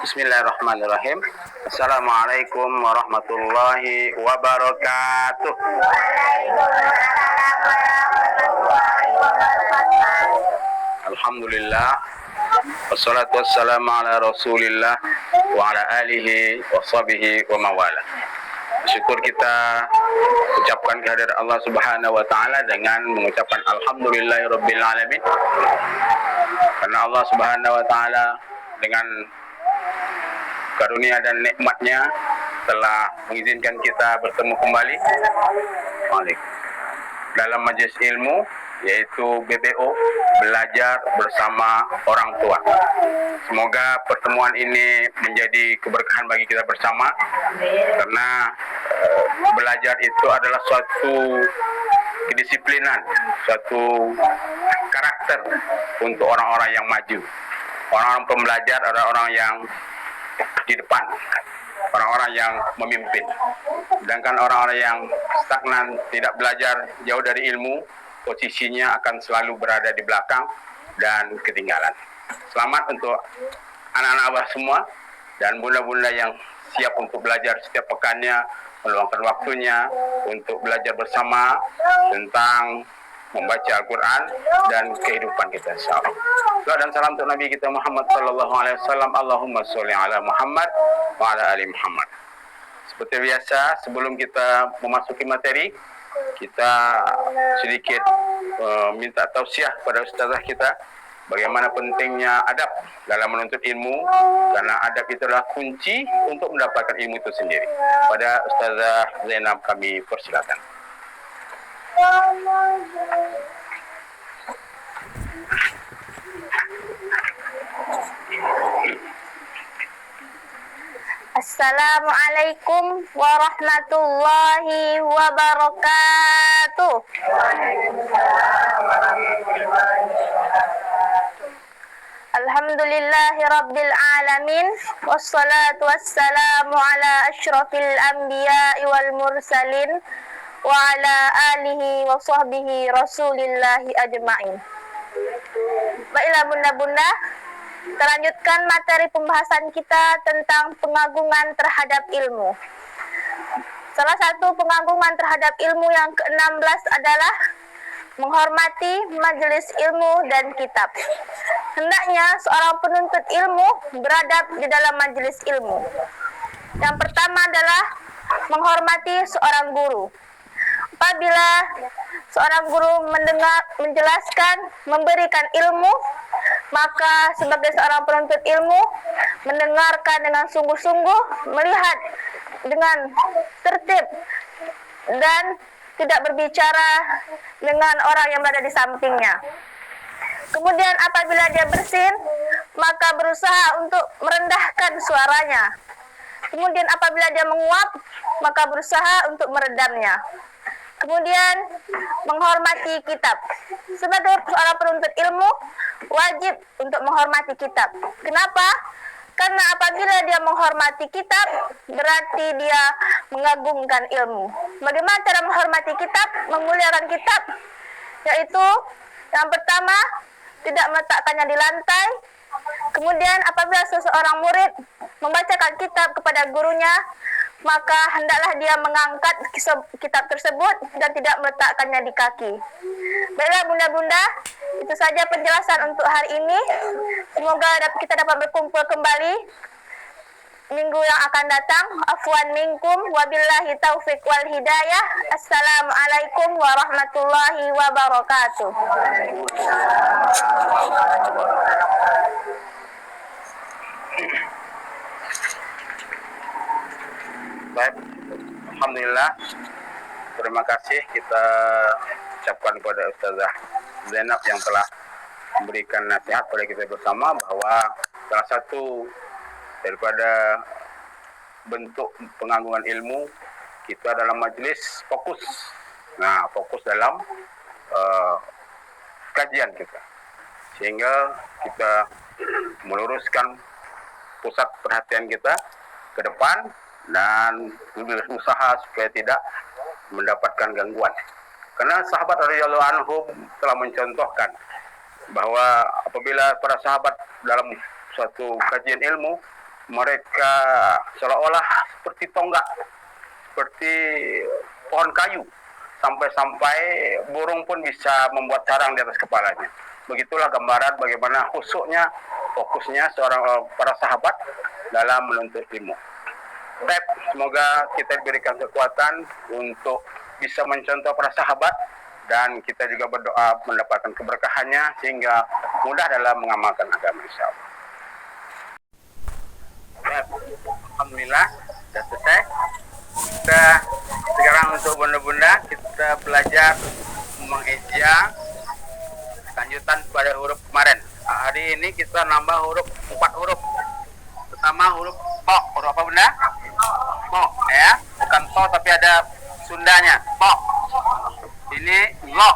Bismillahirrahmanirrahim. Assalamualaikum warahmatullahi wabarakatuh. Alhamdulillah. Wassalatu wassalamu ala Rasulillah wa ala alihi wa sahbihi wa mawala. Syukur kita ucapkan kehadirat Allah Subhanahu wa taala dengan mengucapkan alhamdulillahirabbil alamin. Karena Allah Subhanahu wa taala dengan karunia dan nikmatnya telah mengizinkan kita bertemu kembali dalam majelis ilmu, yaitu BBO, belajar bersama orang tua. Semoga pertemuan ini menjadi keberkahan bagi kita bersama, karena belajar itu adalah suatu kedisiplinan, suatu karakter untuk orang-orang yang maju. Orang-orang pembelajar adalah orang yang di depan, orang-orang yang memimpin. Sedangkan orang-orang yang stagnan, tidak belajar, jauh dari ilmu, posisinya akan selalu berada di belakang dan ketinggalan. Selamat untuk anak-anak abah semua dan bunda-bunda yang siap untuk belajar setiap pekannya, meluangkan waktunya untuk belajar bersama tentang membaca Al-Quran dan kehidupan kita, insyaallah. Salam dan salam untuk Nabi kita Muhammad sallallahu alaihi wasallam. Allahumma sholli ala Muhammad wa ala ali Muhammad. Seperti biasa, sebelum kita memasuki materi, kita sedikit minta tausiah kepada ustazah kita bagaimana pentingnya adab dalam menuntut ilmu, karena adab itu adalah kunci untuk mendapatkan ilmu itu sendiri. Pada Ustazah Zainab kami persilakan. Assalamualaikum warahmatullahi wabarakatuh. Alhamdulillahi rabbil alamin, wassalatu wassalamu ala asyrafil anbiya'i wal mursalin wa ala alihi wa sahbihi rasulillahi ajma'in. Baiklah bunda-bunda, kita lanjutkan materi pembahasan kita tentang pengagungan terhadap ilmu. Salah satu pengagungan terhadap ilmu yang ke-16 adalah menghormati majelis ilmu dan kitab. Hendaknya seorang penuntut ilmu beradab di dalam majelis ilmu. Yang pertama adalah menghormati seorang guru. Apabila seorang guru menjelaskan, memberikan ilmu, maka sebagai seorang penuntut ilmu mendengarkan dengan sungguh-sungguh, melihat dengan tertib, dan tidak berbicara dengan orang yang berada di sampingnya. Kemudian apabila dia bersin, maka berusaha untuk merendahkan suaranya. Kemudian apabila dia menguap, maka berusaha untuk meredamnya. Kemudian menghormati kitab. Sebagai seorang penuntut ilmu, wajib untuk menghormati kitab. Kenapa? Karena apabila dia menghormati kitab, berarti dia mengagungkan ilmu. Bagaimana cara menghormati kitab, memuliakan kitab? Yaitu, yang pertama, tidak meletakkannya di lantai. Kemudian apabila seseorang murid membacakan kitab kepada gurunya, maka hendaklah dia mengangkat kitab tersebut dan tidak meletakkannya di kaki. Baiklah bunda-bunda, itu saja penjelasan untuk hari ini. Semoga kita dapat berkumpul kembali minggu yang akan datang. Afwan minkum, wabillahi taufiq wal hidayah. Assalamualaikum warahmatullahi wabarakatuh. Baik, alhamdulillah. Terima kasih kita ucapkan kepada Ustazah Zainab yang telah memberikan nasihat kepada kita bersama bahwa salah satu daripada bentuk pengagungan ilmu kita dalam majelis fokus. Nah, fokus dalam kajian kita, sehingga kita meluruskan pusat perhatian kita ke depan dan berusaha supaya tidak mendapatkan gangguan. Karena sahabat radhiyallahu anhum telah mencontohkan bahwa apabila para sahabat dalam suatu kajian ilmu mereka seolah-olah seperti tonggak, seperti pohon kayu, sampai-sampai burung pun bisa membuat sarang di atas kepalanya. Begitulah gambaran bagaimana khusyuknya, fokusnya para sahabat dalam menuntut ilmu. Baik, semoga kita diberikan kekuatan untuk bisa mencontoh para sahabat, dan kita juga berdoa mendapatkan keberkahannya sehingga mudah dalam mengamalkan agama, insyaallah. Baik, alhamdulillah sudah selesai. Kita sekarang untuk bunda-bunda kita belajar mengeja lanjutan pada huruf kemarin. Hari ini kita nambah huruf 4 huruf. Pertama huruf to. Huruf apa bunda? To ya, bukan to tapi ada Sundanya. To. Ini lo.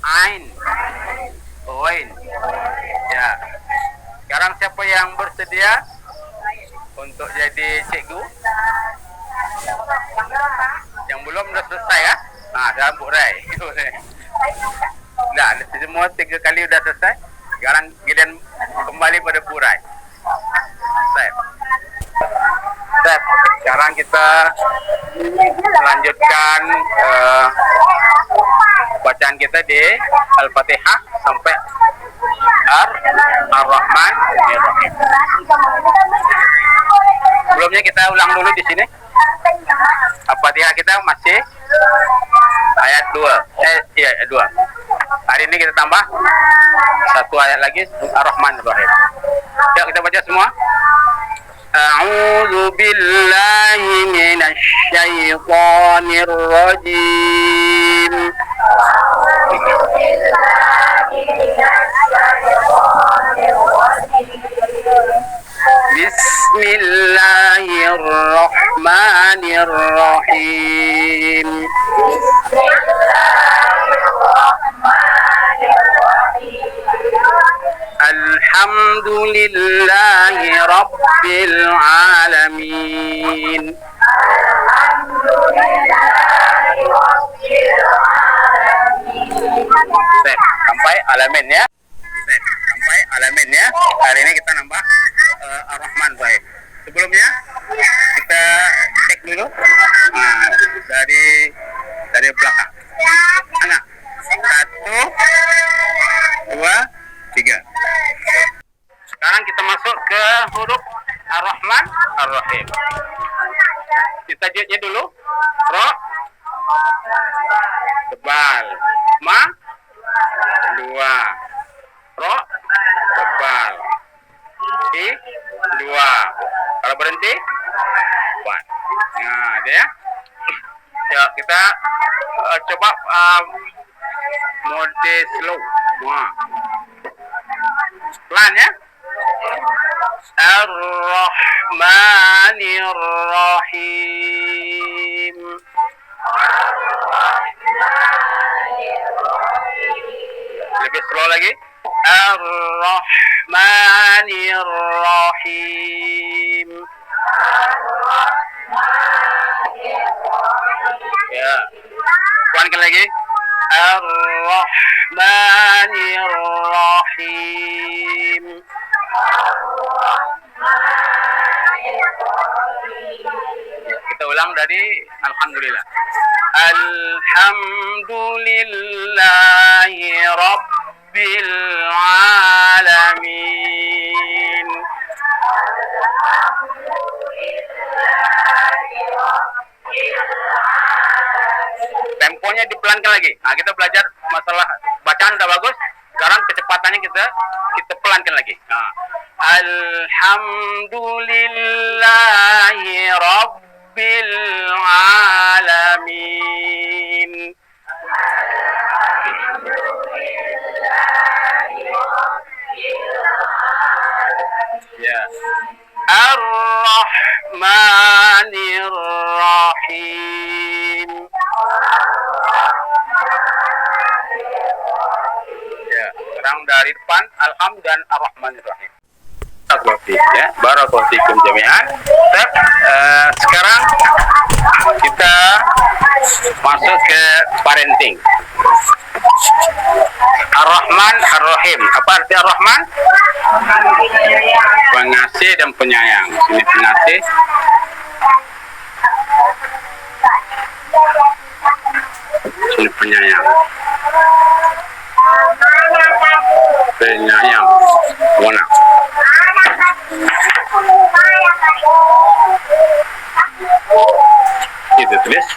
Ain. Oin. Ya. Sekarang siapa yang bersedia untuk jadi cikgu? Yang belum sudah selesai ya? Nah, dalam burai. Nah, semua 3 kali sudah selesai. Sekarang giliran kembali pada burai. Baik. Sekarang kita melanjutkan bacaan kita di Al-Fatihah sampai Ar-Rahman Ar-Rahim. Sebelumnya kita ulang dulu di sini. Al-Fatihah kita masih ayat 2. Ayat 2. Hari ini kita tambah 1 ayat lagi Ar-Rahman Ar-Rahim. Yuk kita baca semua. A'udzu billahi minasy syaithanir rajim. Bismillahirrahmanirrahim. Alhamdulillahi Rabbil Alamin. Sampai alamin ya. Sampai alamin ya. Hari ini kita nambah Ar-Rahman baik. Sebelumnya kita cek dulu dari belakang. Anak 1, 2, 3. Sekarang kita masuk ke huruf Ar-Rahman Ar-Rahim. Kita tajwidnya dulu. Ro tebal, ma 2, ro tebal, i 2. Kalau berhenti 1. Nah, ada ya. Ya, kita coba mode slow. Wah. Pelan ya. Ar-Rahmanir-Rahim. Lebih slow lagi. Ar-Rahmanir-Rahim. Ya. Pelankan lagi. Ar-Rahmanir-Rahim. Kita ulang dari Alhamdulillah. Alhamdulillahi Rabbil Alamin. Temponya dipelankan lagi. Nah, kita belajar masalah bacaan udah bagus. Sekarang kecepatannya kita pelankan lagi. Nah, Alhamdulillahi Rabbil Alamin. Ya. Ar-Rahmanir Rahim. Ya, sekarang dari depan Alham dan Ar-Rahmanir Rahim. Ya, barakallahu fikum jami'an. Sekarang kita masuk ke parenting. Ar-Rahman Ar-Rahim. Apa arti Ar-Rahman? Pengasih pengasih dan penyayang. Ini pengasih, ini penyayang. Penyayang. Mana? Itu tulis.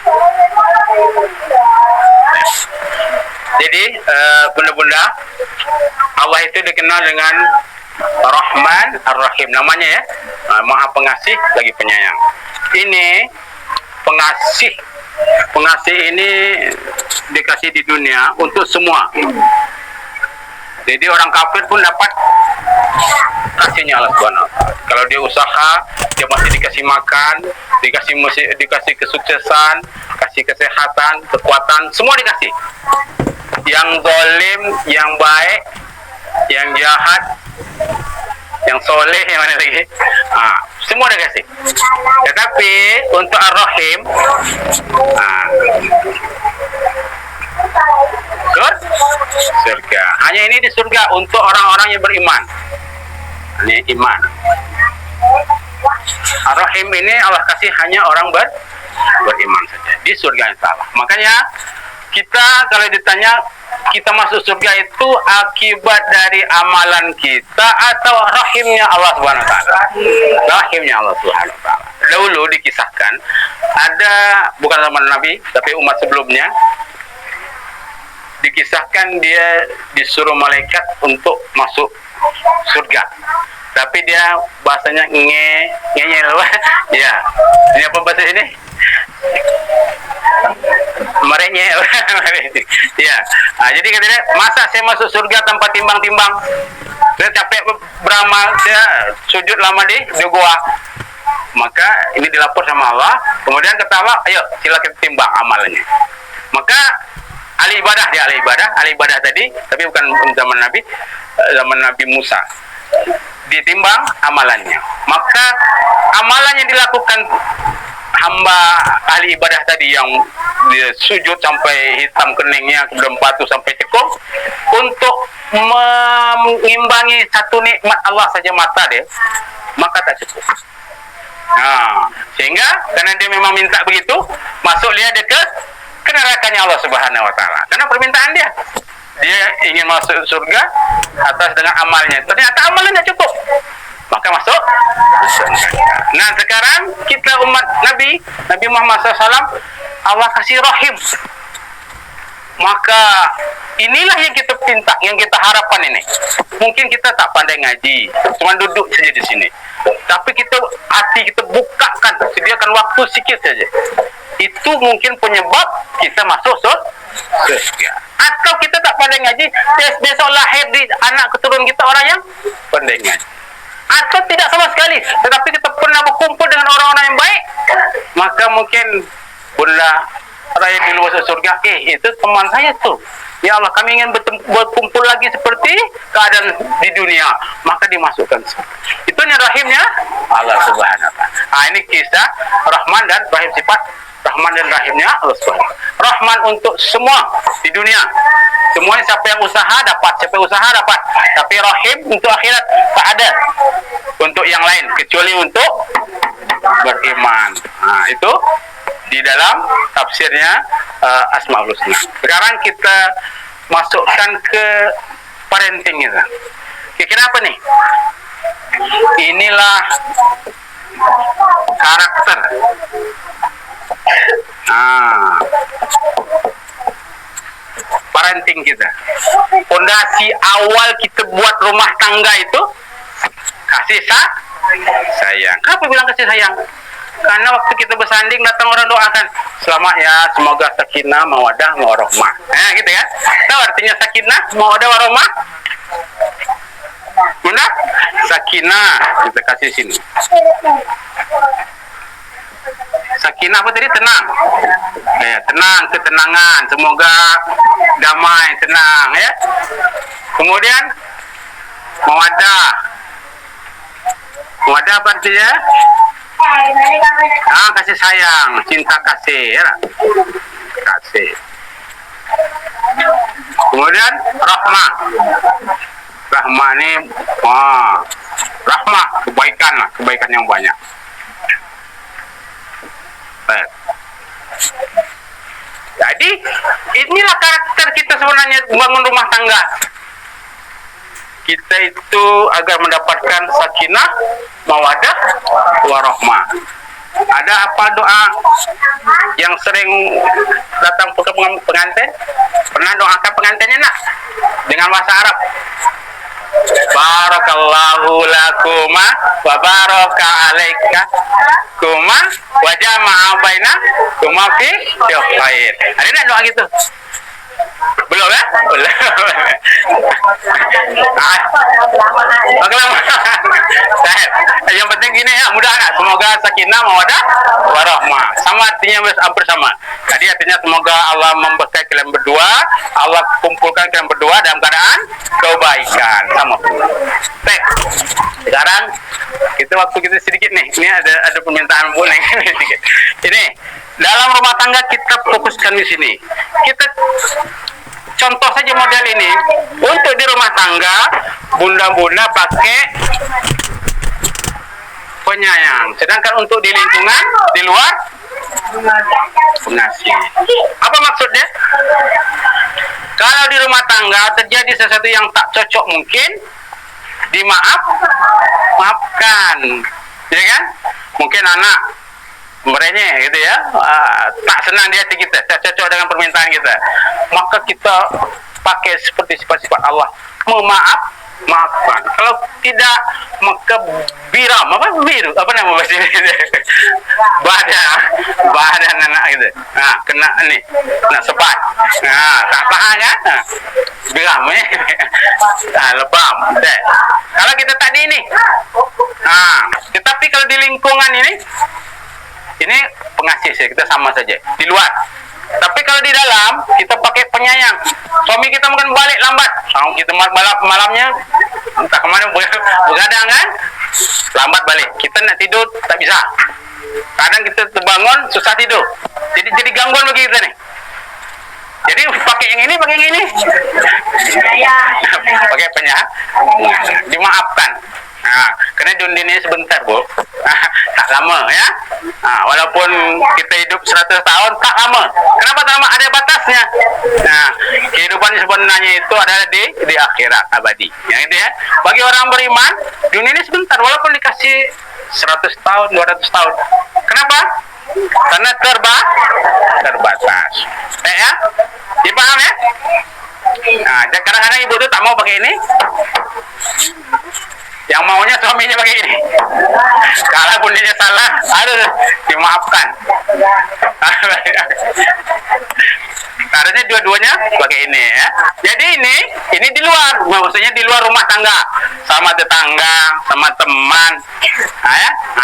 Jadi bunda-bunda, Allah itu dikenal dengan Rahman Ar-Rahim namanya ya. Maha pengasih lagi penyayang. Ini pengasih. Pengasih ini dikasih di dunia untuk semua. Jadi orang kafir pun dapat kasihnya Allah Subhanahu wa Ta'ala. Kalau dia usaha, dia masih dikasih makan, dikasih kesuksesan, kasih kesehatan, kekuatan, semua dikasih. Yang zalim, yang baik, yang jahat, yang soleh, yang mana lagi? Semua dikasih. Tetapi untuk Ar-Rahim, surga. Hanya ini di surga untuk orang-orang yang beriman. Ini iman. Ar-Rahim ini Allah kasih hanya orang beriman saja di surga yang Allah. Makanya kita kalau ditanya kita masuk surga itu akibat dari amalan kita atau rahimnya Allah Subhanahu wa taala. Rahimnya Allah Subhanahu wa taala. Dahulu dikisahkan ada, bukan zaman Nabi tapi umat sebelumnya, dikisahkan dia disuruh malaikat untuk masuk surga. Tapi dia bahasanya ngeyel. Ya. Ini apa bahasa ini? Merenyeh. Ya. Jadi katanya, masa saya masuk surga tanpa timbang-timbang? Saya capek beramal, saya sujud lama di gua. Maka ini dilapor sama Allah. Kemudian kata Allah, ayo silakan timbang amalannya. Maka ahli ibadah tadi, tapi bukan zaman Nabi Musa. Ditimbang amalannya. Maka amalan yang dilakukan hamba ahli ibadah tadi yang dia sujud sampai hitam keningnya, kemudian batu sampai cekung, untuk mengimbangi satu nikmat Allah saja mata dia, maka tak cukup. Sehingga karena dia memang minta begitu, masuk dia ke nerakanya Allah Subhanahu wa taala. Karena permintaan dia ingin masuk surga atas dengan amalnya. Ternyata amalnya tidak cukup, maka masuk surga. Nah sekarang kita umat Nabi Muhammad SAW, Allah kasih rahim. Maka inilah yang kita pinta, yang kita harapkan ini. Mungkin kita tak pandai ngaji, cuma duduk saja di sini. Tapi hati kita bukakan, sediakan waktu sedikit saja. Itu mungkin penyebab kita masuk surga. Atau kita tak pandai ngaji, besok lahir di anak keturunan kita orang yang pandai ngaji. Atau tidak sama sekali, tetapi kita pernah berkumpul dengan orang-orang yang baik, maka mungkin bunda raya dulu masuk surga. Itu teman saya tuh. Ya Allah, kami ingin berkumpul lagi seperti keadaan di dunia, maka dimasukkan surga. Itu yang rahimnya Allah Subhanahu wa taala. Ini kisah Rahman dan Rahim, sifat Rahman dan Rahimnya Allah Subhanahu wa taala. Rahman untuk semua di dunia. Semuanya siapa yang usaha dapat, siapa yang usaha dapat. Tapi Rahim untuk akhirat tak ada untuk yang lain kecuali untuk beriman. Itu di dalam tafsirnya Asmaul Husna. Sekarang kita masukkan ke parenting kita. Kira-kira apa nih? Inilah karakter. Parenting kita. Fondasi awal kita buat rumah tangga itu kasih sayang. Kenapa bilang kasih sayang? Karena waktu kita bersanding datang orang doakan, selamat ya, semoga sakinah, mawadah, warahmah. Gitu ya. Tahu artinya sakinah, mawadah, warahmah? Bunda? Sakinah kita kasih sini. Sakinah apa tadi? Tenang. Tenang, ketenangan. Semoga damai, tenang ya. Kemudian mawadah. Mawadah apa artinya? Kasih sayang, cinta kasih ya. Kasih. Kemudian rahmah. Rahmah ini rahmah, kebaikan. kebaikan yang banyak. Baik. Jadi inilah karakter kita sebenarnya bangun rumah tangga. Kita itu agar mendapatkan sakinah, mawadah, warahmah. Ada apa doa yang sering datang ke pengantin? Pernah doakan pengantinnya nak? Dengan bahasa Arab. Barakallahu lakuma wa baraka alaika kuma wa jama'a baina kuma fi khair. Ada nak doa gitu? Belum ya? Belum. Yang penting gini ya, mudah nak. Semoga sakinah, mawadah, warahmah. Sama artinya hampir sama. Tadi artinya semoga Allah memberkahi kalian berdua, Allah kumpulkan kalian berdua dalam keadaan kebaikan. Sama. Baik. Sekarang kita waktu kita sedikit nih. Ini ada permintaan boleh sedikit. Ini dalam rumah tangga kita fokuskan di sini. Kita contoh saja model ini. Untuk di rumah tangga, bunda-bunda pakai penyayang. Sedangkan untuk di lingkungan, di luar, pengasih. Apa maksudnya? Kalau di rumah tangga terjadi sesuatu yang tak cocok mungkin, maafkan. Ya kan? Mungkin anak merenya gitu ya, tak senang di hati kita, tak cocok dengan permintaan kita, maka kita pakai seperti sifat-sifat Allah, maafkan. Kalau tidak, maka biram, apa nama bahasa ini? badan anak gitu. Nah, kena nih, nak sebat. Nah, tak tahan kan? Biram lebam. Kalau kita tadi ini, tetapi kalau di lingkungan ini pengasih sih, kita sama saja di luar. Tapi kalau di dalam kita pakai penyayang. Suami kita mungkin balik lambat, kita malamnya entah kemana begadang kan, lambat balik. Kita nak tidur tak bisa. Kadang kita terbangun susah tidur. Jadi gangguan bagi kita nih. Jadi pakai yang ini, pakai penyayang, dimaafkan. Kena dunia sebentar bu, tak lama ya. Walaupun kita hidup 100 tahun tak lama. Kenapa tak lama? Ada batasnya. Kehidupan sebenarnya itu adalah di akhirat abadi. Yang itu ya. Bagi orang beriman, dunia ini sebentar. Walaupun dikasih 100 tahun, 200 tahun. Kenapa? Karena terbatas. Ya? Dipaham ya? Kadang-kadang ibu itu tak mau pakai ini. Yang maunya suaminya pakai ini. Kalau bundanya salah, dimaafkan. Harusnya dua-duanya pakai ini ya. Jadi ini di luar, maksudnya di luar rumah tangga, sama tetangga, sama teman,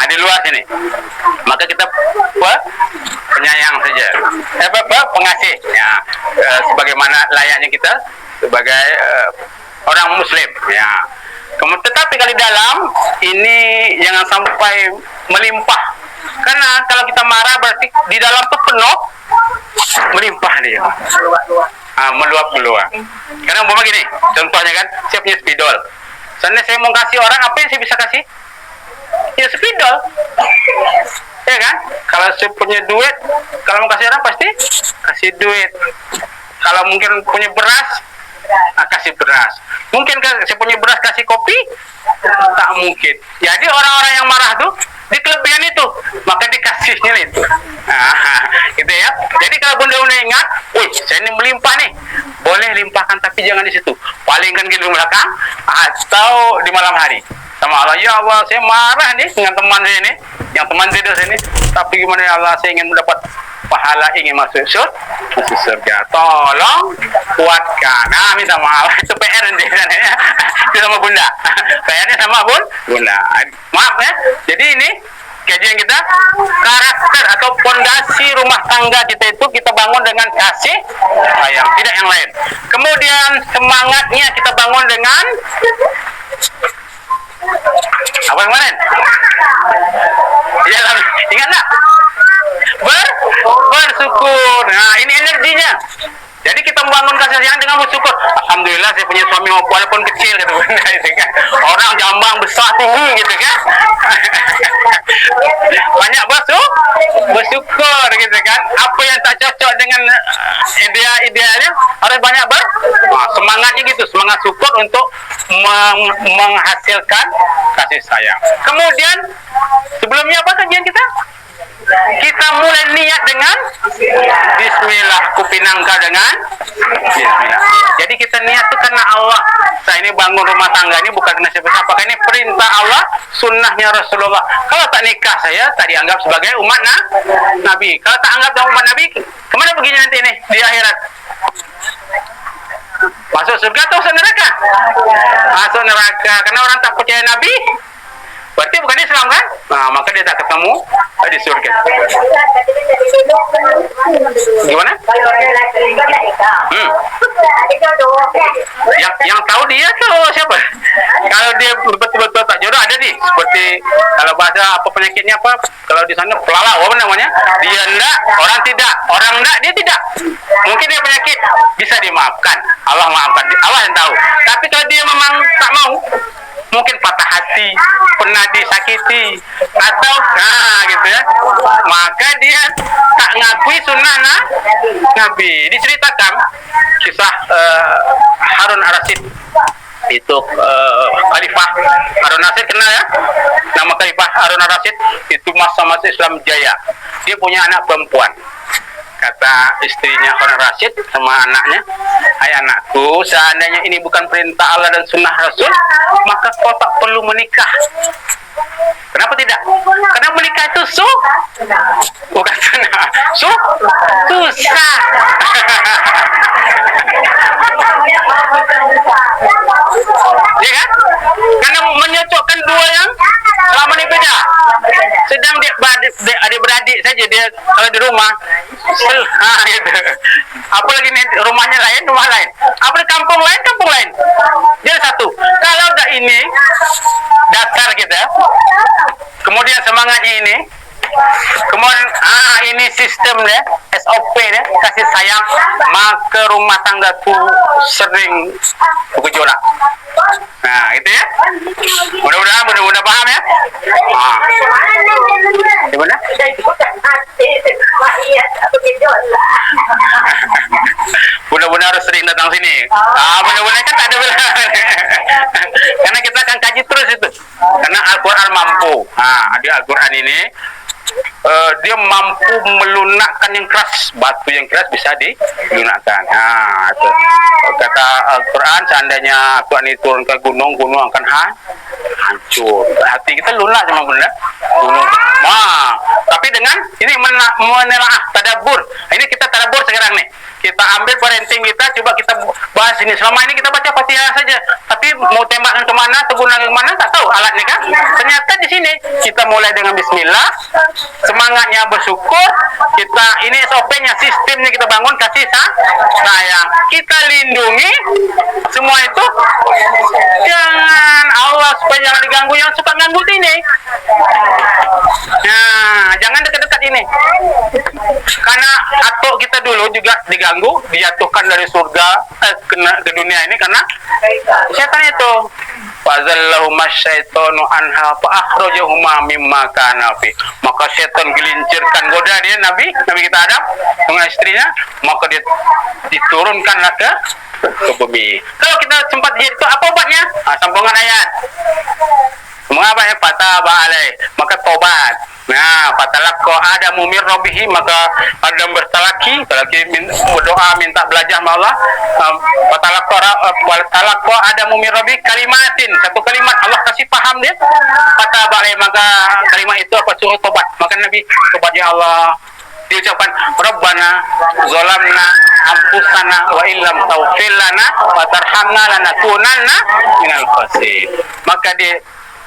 di luar sini. Maka kita penyayang saja, pengasih. Ya, sebagaimana layaknya kita sebagai orang Muslim. Ya. Tetapi kalau di dalam ini jangan sampai melimpah, karena kalau kita marah berarti di dalam tuh penuh, melimpah dia, meluap. Karena umpama gini, contohnya kan, saya punya spidol. Seandainya saya mau kasih orang, apa yang saya bisa kasih? Ya spidol, ya kan? Kalau saya punya duit, kalau mau kasih orang pasti kasih duit. Kalau mungkin punya beras, kasih beras. Mungkin saya punya beras kasih kopi? Tak mungkin. Jadi orang-orang yang marah tuh di kelebihan itu, maka dikasihnya itu. Gitu ya. Jadi kalau bunda-bunda ingat, saya ini melimpah nih, boleh limpahkan tapi jangan di situ. Palingkan ke belakang atau di malam hari. Sama Allah, ya Allah, saya marah nih dengan teman saya ini, yang teman tidur sini. Tapi gimana ya Allah, saya ingin mendapat pahala, ingin masuk surga. Tolong kuatkan. Minta maaf, itu PR nanti ya. Itu sama bunda. PR-nya sama bunda. Maaf ya. Jadi ini kajian kita, karakter atau fondasi rumah tangga kita itu kita bangun dengan kasih sayang, tidak yang lain. Kemudian semangatnya kita bangun dengan apa kemarin? Ya, ingat tak? Bersyukur. Nah, ini energinya. Jadi kita membangun kasih sayang dengan bersyukur. Alhamdulillah saya punya suami walaupun kecil gitu kan. Orang Jambang besar tinggi gitu kan. menghasilkan kasih sayang. Kemudian sebelumnya apa kajian kita? Kita mulai niat dengan Bismillah, kupinangka dengan Bismillah. Jadi kita niat itu karena Allah. Saya ini bangun rumah tangga ini bukan karena siapa-siapa. Ini perintah Allah, sunnahnya Rasulullah. Kalau tak nikah saya tak dianggap sebagai umat Nabi. Kalau tak anggap umat Nabi, kemana begini nanti nih di akhirat? Masuk surga atau masuk neraka? Masuk neraka. Karena orang tak percaya Nabi, berarti bukan Islam kan? Nah, maka dia tak ketemu di surga. Gimana? Yang tahu dia tuh siapa? Kalau dia betul-betul tak jodoh ada nih. Seperti kalau bahasa apa penyakitnya apa? Kalau di sana pelalau apa namanya? Dia enggak, orang tidak. Orang enggak, dia tidak. Mungkin dia penyakit bisa dimaafkan. Allah maafkan. Allah yang tahu. Tapi kalau dia memang tak mau, mungkin patah hati, pernah disakiti, atau gitu ya, maka dia tak ngakui sunnah Nabi. Diceritakan kisah Harun Ar-Rasyid itu Khalifah Harun Ar-Rasyid, kenal ya nama Khalifah Harun Ar-Rasyid itu masa-masa Islam jaya. Dia punya anak perempuan. Kata istrinya Harun Ar-Rasyid sama anaknya, hai anakku, seandainya ini bukan perintah Allah dan sunnah Rasul, maka kau tak perlu menikah. Kenapa tidak? Karena menikah itu bukan sunnah, susah. Ya kan? Karena menyocokkan dua yang selama ini beda. Sedang dia adik-beradik saja dia kalau di rumah, gitu. Apalagi nih rumahnya lain, rumah lain. Apalagi kampung lain. Jadi satu. Kalau udah ini dasar kita, kemudian semangatnya ini, kemudian ini sistem deh, SOP deh, kasih sayang, maka rumah tangga tuh sering bergejolak. Nah, gitu ya. Mudah-mudahan paham ya. Gimana? Mudah-mudahan harus sering datang sini. Mudah-mudahan kan tak ada belah. Karena kita akan kaji terus itu. Karena Al-Quran mampu. Di Al-Quran ini dia mampu melunakkan yang keras, batu yang keras bisa dilunakkan. Itu. Kata Al-Quran, seandainya Al-Quran itu turun ke gunung akan hancur. Hati kita lunak sama benda gunung. Tapi dengan ini menelaah, tadabbur. Ini kita tadabbur sekarang nih. Kita ambil parenting kita, coba kita bahas ini. Selama ini kita baca Fatihah saja, tapi mau tembakkan kemana, tegunan kemana, tak tahu alatnya kan. Ternyata di sini kita mulai dengan Bismillah, semangatnya bersyukur, kita ini SOP-nya, sistemnya kita bangun, kasih sayang, kita lindungi semua itu. Jangan Allah supaya jangan diganggu, yang suka ganggu ini. Nah, jangan dekat-dekat ini. Karena atuk kita dulu juga diganggu, dijatuhkan dari surga ke dunia ini karena setan itu. Fazallahuma syaitanu anha fa akhrajahuma mimma kana fi. Maka setan gelincirkan goda dia Nabi kita Adam dengan istrinya, maka dia diturunkanlah ke bumi. Kalau kita sempat jadi itu apa obatnya? Sambungan ayat. Mengapa ya fataba alai, maka tobat. Nah, fatalaqa Adamu min rabbih, maka Adam bertalaki berdoa minta belajar sama Allah. Fatalaqa Adamu min rabbih kalimatin, satu kalimat Allah kasih paham dia. Fataba alai, maka kalimat itu apa? Suruh tobat. Maka Nabi tobat ya Allah. Diucapkan Rabbana zalamna anfusana wa illam taghfir lana wa tarhamna lanakunanna minal khasirin. Maka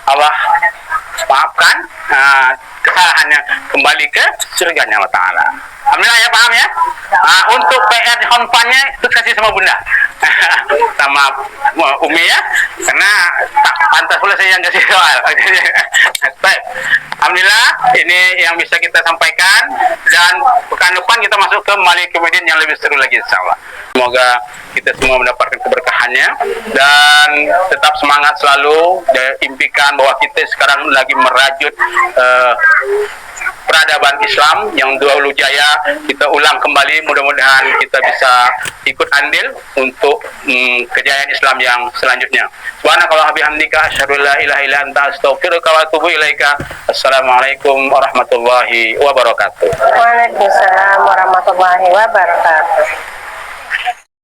Allah maafkan kesalahannya, kembali ke surganya Allah Ta'ala. Alhamdulillah ya, paham ya. Untuk PR honpannya itu kasih sama bunda sama Umi ya, karena tak pantas pula saya yang kasih soal. Baik, alhamdulillah ini yang bisa kita sampaikan, dan pekan depan kita masuk ke Malik Kemudian yang lebih seru lagi insyaallah. Semoga kita semua mendapatkan keberkahannya dan tetap semangat selalu, dan impikan bahwa kita sekarang lagi merajut peradaban Islam yang dahulu jaya kita ulang kembali, mudah-mudahan kita bisa ikut andil untuk kejayaan Islam yang selanjutnya. Subhanakallah bihamdika asyhadu an la ilaha illa anta astaghfiruka wa atubu ilaika. Assalamualaikum warahmatullahi wabarakatuh. Waalaikumsalam warahmatullahi wabarakatuh.